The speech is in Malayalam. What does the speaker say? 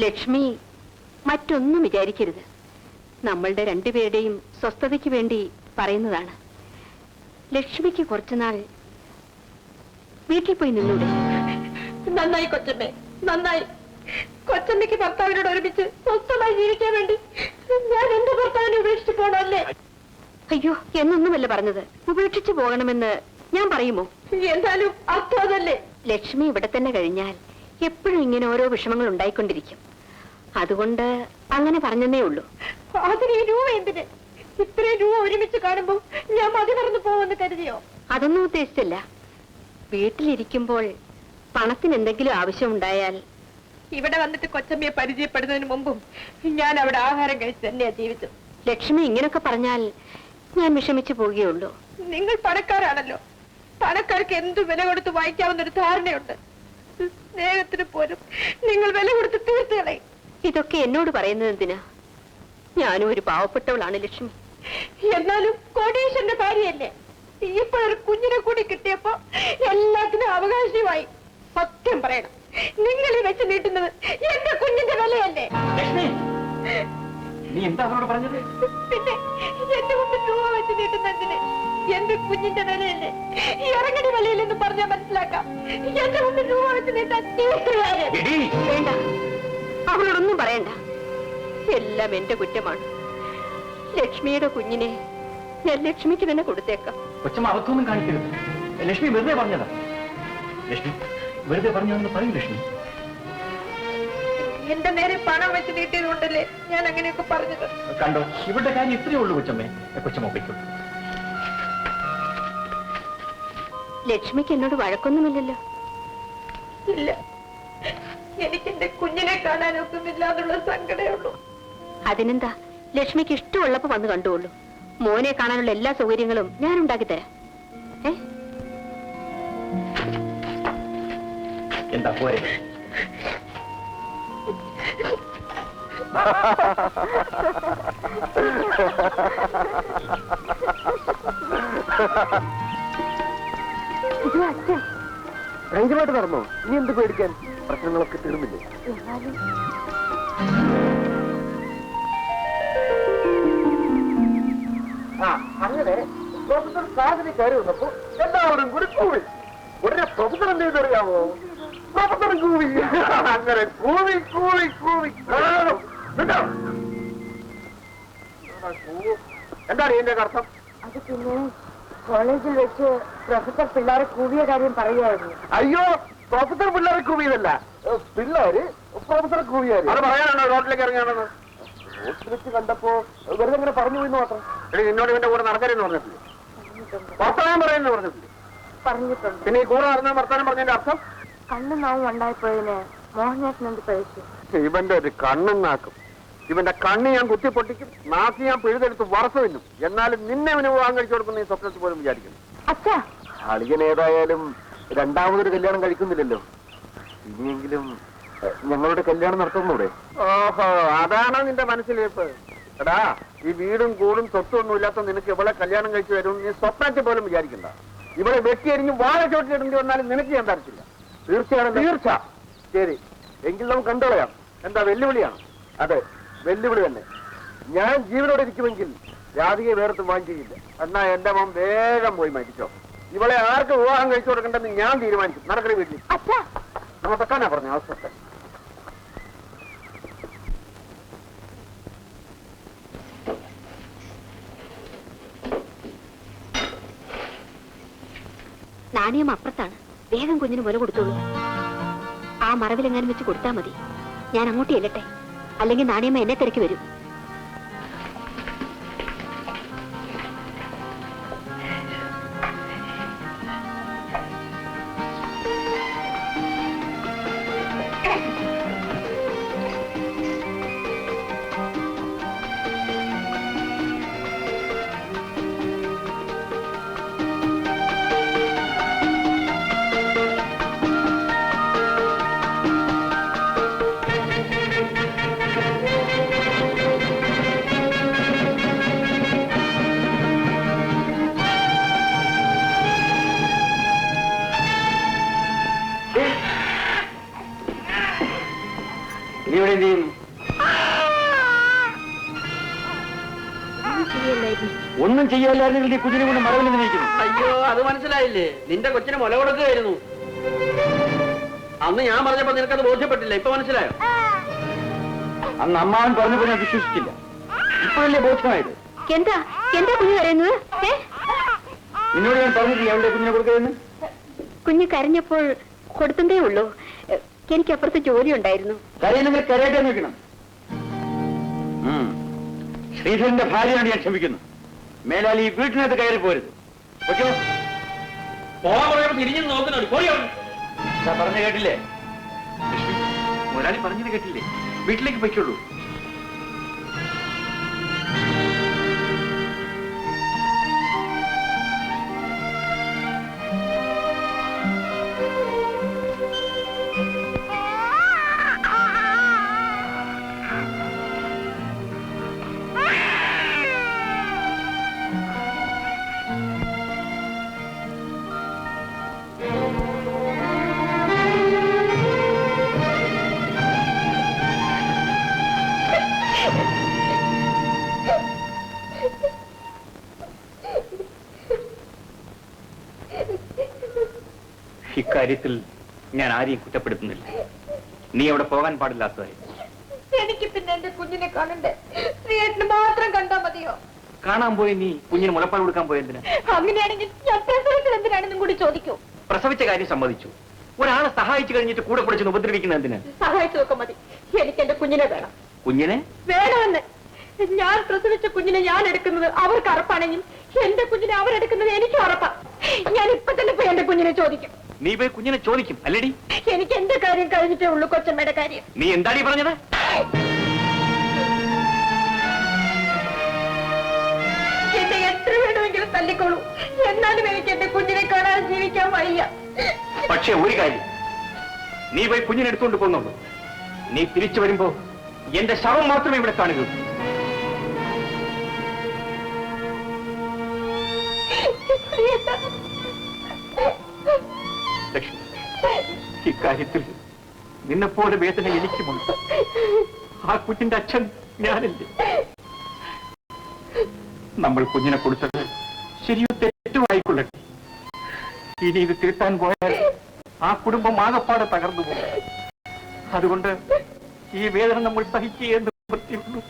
ലക്ഷ്മി മറ്റൊന്നും വിചാരിക്കരുത്. നമ്മളുടെ രണ്ടുപേരുടെയും സ്വസ്ഥതയ്ക്ക് വേണ്ടി പറയുന്നതാണ്. ലക്ഷ്മിക്ക് കുറച്ചുനാൾ വീട്ടിൽ പോയി നിന്നൂടെ? നന്നായി കൊച്ചമ്മേ, നന്നായി. കൊച്ചമ്മയ്ക്ക് ഭർത്താവിനോട് ഒരുമിച്ച് സ്വസ്ഥമായി ജീവിക്കാൻ വേണ്ടി ഞാൻ എന്റെ ഭർത്താവിനെ ഉപേക്ഷിച്ച് പോണല്ലേ? അയ്യോ, എന്നൊന്നുമല്ല പറഞ്ഞത്. ഉപേക്ഷിച്ചു പോകണമെന്ന് ഞാൻ പറയുമോ? എന്നാലും അർത്ഥം അതല്ലേ? ലക്ഷ്മി ഇവിടെ തന്നെ കഴിഞ്ഞാൽ എപ്പോഴും ഇങ്ങനെ ഓരോ വിഷമങ്ങൾ ഉണ്ടായിക്കൊണ്ടിരിക്കും. അതുകൊണ്ട് അങ്ങനെ പറഞ്ഞതേ ഉള്ളൂ. അതിന് ഈ രൂപ എന്തിന്? ഇത്രയും രൂപ ഒരുമിച്ച് കാണുമ്പോ ഞാൻ മതി മറന്നു പോവെന്ന് കരുതിയോ? അതൊന്നും ഉദ്ദേശിച്ചില്ല. വീട്ടിലിരിക്കുമ്പോൾ പണത്തിന് എന്തെങ്കിലും ആവശ്യമുണ്ടായാൽ. ഇവിടെ വന്നിട്ട് കൊച്ചമ്മയെ പരിചയപ്പെടുന്നതിന് മുമ്പും ഞാൻ അവിടെ ആഹാരം കഴിച്ച് തന്നെയാ ജീവിച്ചത്. ലക്ഷ്മി ഇങ്ങനൊക്കെ പറഞ്ഞാൽ ഞാൻ വിഷമിച്ചു പോവുകയുള്ളൂ. നിങ്ങൾ പണക്കാരാണല്ലോ. പണക്കാർക്ക് എന്തു വില കൊടുത്ത് വായിക്കാവുന്നൊരു ധാരണയുണ്ട്. സ്നേഹത്തിന് പോലും നിങ്ങൾ വില കൊടുത്ത് തീർത്തുകളെ. ഇതൊക്കെ എന്നോട് പറയുന്നത് എന്തിനാ? ഞാനും ഒരു പാവപ്പെട്ടവളാണ് ലക്ഷ്മി. എന്നാലും കോടീശ്വരന്റെ ഭാര്യയല്ലേ? ഇപ്പോഴൊരു കുഞ്ഞിനെ കൂടി കിട്ടിയപ്പോ എല്ലാത്തിനും അവകാശമായി. സത്യം പറയണം, നിങ്ങൾ ഈ വെച്ച് നീട്ടുന്നത് എന്റെ കുഞ്ഞിന്റെ വിലയല്ലേ? നീ എന്താ അവരോട് പറഞ്ഞത്? പിന്നെ എന്റെ മുമ്പിൽ രൂപ വെച്ച് നീട്ടുന്നതിന് എന്റെ കുഞ്ഞിന്റെ വിലയല്ലേ? ഇറങ്ങടി വിലയില്ലെന്ന് പറഞ്ഞാൽ മനസ്സിലാക്കാം. എന്റെ മുമ്പിൽ രൂപ വെച്ച് നീട്ടാൻ വേണ്ട, അവളോടൊന്നും പറയണ്ട. എല്ലാം എന്റെ കുറ്റമാണ്. ലക്ഷ്മിയുടെ കുഞ്ഞിനെ ഞാൻ ലക്ഷ്മിക്ക് തന്നെ കൊടുത്തേക്കാം. കൊച്ചമ്മ അബദ്ധമൊന്നും കാണിക്കരുത്. ലക്ഷ്മി വെറുതെ പറഞ്ഞതാ. ലക്ഷ്മി വെറുതെ പറഞ്ഞതെന്ന് പറയൂ ലക്ഷ്മി. എന്റെ നേരെ പണം വെച്ച് നീട്ടിയത് കൊണ്ടല്ലേ ഞാൻ അങ്ങനെയൊക്കെ പറഞ്ഞത്. കണ്ടോ, ഇവരുടെ കാര്യം ഇത്രയേ ഉള്ളൂ കൊച്ചമ്മേ. കൊച്ചമ്മ ഒപ്പിക്കും. ലക്ഷ്മിക്ക് എന്നോട് വഴക്കൊന്നുമില്ലല്ലോ? ഇല്ല, എനിക്ക് എന്റെ കുഞ്ഞിനെ കാണാനൊക്കുന്നില്ല എന്നുള്ള സങ്കടമേ ഉള്ളൂ. അതിനെന്താ, ലക്ഷ്മിക്ക് ഇഷ്ടമുള്ളപ്പോ വന്ന് കണ്ടുകൊള്ളൂ. മോനെ കാണാനുള്ള എല്ലാ സൗകര്യങ്ങളും ഞാൻ ഉണ്ടാക്കി തരാം. എന്താ പോരെ? ഭയങ്കരമായിട്ട് നടന്നോ? ഇനി എന്ത് പേടിക്കാൻ? പ്രശ്നങ്ങളൊക്കെ തീർന്നില്ലേ? അങ്ങനെ പ്രൊഫസർ ക്ലാസ്സിന് കയറി വന്നപ്പോ എല്ലാവരും കൂടി കൂവി. ഉടനെ പ്രൊഫസർ എന്ത് ചെയ്തറിയാമോ? പ്രൊഫസർ കൂവി. അങ്ങനെ കൂവി കൂവി കൂവി. എന്താണ് ഇതിന്റെ അർത്ഥം? അത് പിന്നെ കോളേജിൽ വെച്ച് പ്രൊഫസർ പിള്ളേരെ കൂവിയ കാര്യം പറയുമായിരുന്നു. അയ്യോ, പ്രൊഫസർ പിള്ളേരെ കൂവിയതല്ല, പിള്ളേര് പ്രൊഫസറെ കൂവിയായിരുന്നു. അത് പറയാനാണോ റോഡിലേക്ക് ഇറങ്ങിയാണെന്ന്? റോഡിൽ വെച്ച് കണ്ടപ്പോ വെറുതെ ഇങ്ങനെ പറഞ്ഞു പോയിന്ന് മാത്രം. എന്നോട് ഇവന്റെ കൂടെ നടക്കരുതെന്ന് പറഞ്ഞിട്ടില്ലേ? വർത്തമാനം പറയുന്നു പറഞ്ഞിട്ടുണ്ട്. പിന്നെ ഈ കൂടെ നടന്ന വർത്തമാനം പറഞ്ഞതിന്റെ അർത്ഥം? കണ്ണും നാവും ഉണ്ടായപ്പോഴതിന് മോഹൻദാസ് എന്ത് കഴിച്ചു? ഇവന്റെ ഒരു കണ്ണും നാക്കും. ഇവന്റെ കണ്ണ് ഞാൻ കുത്തിപ്പൊട്ടിക്കും, നാക്ക് ഞാൻ പിഴുതെടുത്ത് വറച്ചു തിന്നും. എന്നാലും നിന്നെ അവന് വിവാഹം കഴിച്ചു കൊടുക്കുന്ന ഈ സ്വപ്നത്തിൽ പോലും വിചാരിക്കുന്നു. അച്ഛാ, അളിയൻ ഏതായാലും രണ്ടാമതൊരു കല്യാണം കഴിക്കുന്നില്ലല്ലോ. ഇനിയെങ്കിലും ഞങ്ങളുടെ കല്യാണം നടത്തുന്നൂടെ? ഓഹോ, അതാണോ നിന്റെ മനസ്സിലേക്ക്? എടാ, ഈ വീടും കൂടും സ്വത്തും ഒന്നും ഇല്ലാത്ത നിനക്ക് ഇവളെ കല്യാണം കഴിച്ചു തരും നീ സ്വപ്നത്തിൽ പോലും വിചാരിക്കണ്ട. ഇവിടെ വെട്ടിയരിഞ്ഞ് വാഴ ചോട്ടിലിടേണ്ടി വന്നാലും നിനക്ക് ഞാൻ തരത്തില്ല. തീർച്ചയാണ്. തീർച്ച. ശരി, എങ്കിൽ നമുക്ക് കണ്ടോളയാം. എന്താ, വെല്ലുവിളിയാണ്? അതെ, വെല്ലുവിളി തന്നെ. ഞാൻ ജീവനോടെ ഇരിക്കുമെങ്കിൽ രാധികയെ വേർത്തും വാങ്ങിക്കില്ല. എന്നാ എന്റെ മോൻ വേഗം പോയി മരിച്ചോ. ഇവളെ ആർക്ക് വിവാഹം കഴിച്ചു കൊടുക്കണ്ടെന്ന് ഞാൻ തീരുമാനിക്കും. നടക്കണ വീട്ടിൽ നമ്മൾ തെക്കാനാ പറഞ്ഞു അവസ്ഥ. നാണയം അപ്പുറത്താണ്. വേഗം കുഞ്ഞിന് മുല കൊടുത്തോളൂ. ആ മറവിലെങ്ങാനും വെച്ച് കൊടുത്താൽ മതി. ഞാൻ അങ്ങോട്ട് ചെല്ലട്ടെ, അല്ലെങ്കിൽ നാണയമ്മ എന്നെ തിരക്കി വരും. ഇനി ഇവിടെ എന്ത് ചെയ്യുന്നു? ഒന്നും ചെയ്യാല്ലായിരുന്നെങ്കിൽ നീ കുഞ്ഞിനെ കൊണ്ട് മറവിൽ നിന്നിരിക്കുന്നു. അയ്യോ, അത് മനസ്സിലായില്ലേ? നിന്റെ കൊച്ചിന് മുല കൊടുക്കുകയായിരുന്നു. അന്ന് ഞാൻ പറഞ്ഞപ്പോ നിനക്കത് ബോധ്യപ്പെട്ടില്ല. ഇപ്പൊ മനസ്സിലായോ? അന്ന് അമ്മാവൻ പറഞ്ഞപ്പോ ഞാൻ വിശ്വസിച്ചില്ല. ഇപ്പോഴല്ലേ ബോധ്യമായത്? എന്താ എന്താ കുഞ്ഞു കരയുന്നത്? നിന്നോട് ഞാൻ പറഞ്ഞിട്ടില്ല അവളുടെ കുഞ്ഞിനെ കൊടുക്കരുതെന്ന്. കുഞ്ഞ് കരഞ്ഞപ്പോൾ കൊടുത്തതേ ഉള്ളൂ. എനിക്ക് അപ്പുറത്ത് ജോലി ഉണ്ടായിരുന്നു. കരയുന്നെങ്കിൽ കരയട്ടെ നോക്കണം. ശ്രീധരന്റെ ഭാര്യയോട് ഞാൻ ക്ഷമിക്കുന്നു. മേലാൽ ഈ വീട്ടിനകത്ത് കയറി പോരുത്. ഓക്കേ? പോകാൻ പറയുമ്പോ തിരിഞ്ഞു നോക്കുന്നുണ്ട്. പറഞ്ഞ കേട്ടില്ലേ? മുതലാളി പറഞ്ഞത് കേട്ടില്ലേ? വീട്ടിലേക്ക് പൊയ്ക്കുള്ളൂ. ഇക്കാര്യത്തിൽ ഞാൻ ആരെയും കുറ്റപ്പെടുത്തുന്നില്ല. നീ അവിടെ പോകാൻ പാടില്ലാത്തതായി. എനിക്ക് പിന്നെ എന്റെ കുഞ്ഞിനെ കാണണ്ടേ? ശ്രീയേട്ടന് മാത്രം കണ്ടാ മതിയോ? കാണാൻ പോയി നീ കുഞ്ഞിന് മുലപ്പാൽ കൊടുക്കാൻ പോയതിന്? അങ്ങനെയാണെങ്കിൽ ഞാൻ പ്രസവിച്ചത് എന്തിനാണെന്നും കൂടി ചോദിക്കൂ. പ്രസവിച്ച കാര്യം സമ്മതിച്ചു. ഒരാളെ സഹായിച്ചു കഴിഞ്ഞിട്ട് കൂടെ പിടിച്ച് ഉപദ്രവിക്കുന്ന എന്തിന്? സഹായിച്ചതൊക്കെ മതി. എനിക്ക് എന്റെ കുഞ്ഞിനെ വേണം. കുഞ്ഞിനെ വേണമെന്ന്. ഞാൻ പ്രസവിച്ച കുഞ്ഞിനെ ഞാൻ എടുക്കുന്നത് അവർക്ക് അറപ്പാണെങ്കിൽ എന്റെ കുഞ്ഞിനെ അവരെടുക്കുന്നത് എനിക്കും അറപ്പാ. ഞാൻ ഇപ്പൊ തന്നെ പോയി എന്റെ കുഞ്ഞിനെ ചോദിക്കും. നീ പോയി കുഞ്ഞിനെ ചോദിക്കും അല്ലേടി? എനിക്ക് എന്റെ കാര്യം കഴിഞ്ഞിട്ടേ ഉള്ളൂ കൊച്ചമ്മയുടെ കാര്യം. നീ എന്താടി പറഞ്ഞത്? എന്നെ എത്ര വേണമെങ്കിലും തല്ലിക്കോളൂ. എന്നാലും എനിക്ക് എന്റെ കുഞ്ഞിനെ കാണാൻ ജീവിക്കാൻ വയ്യ. പക്ഷെ ഒരു കാര്യം, നീ പോയി കുഞ്ഞിനെ എടുത്തുകൊണ്ട് പോകുന്നുള്ളൂ. നീ തിരിച്ചു വരുമ്പോ എന്റെ ശവം മാത്രമേ ഇവിടെ കാണുകയുള്ളൂ. ലക്ഷ്മി, ഇക്കാര്യത്തിൽ നിന്നെപ്പോലെ വേദന എനിക്കുമുണ്ട്. ആ കുഞ്ഞിന്റെ അച്ഛൻ ഞാനല്ലേ? നമ്മൾ കുഞ്ഞിനെ കൊടുത്തത് ശരിയോ തെറ്റോ ആയിക്കൊള്ളട്ടെ. ഇനി ഇത് തിരുത്താൻ പോയാൽ ആ കുടുംബം ആകപ്പാടെ തകർന്നു പോകും. അതുകൊണ്ട് ഈ വേദന നമ്മൾ സഹിക്കുകയെന്ന് പറ്റിയുള്ളൂ.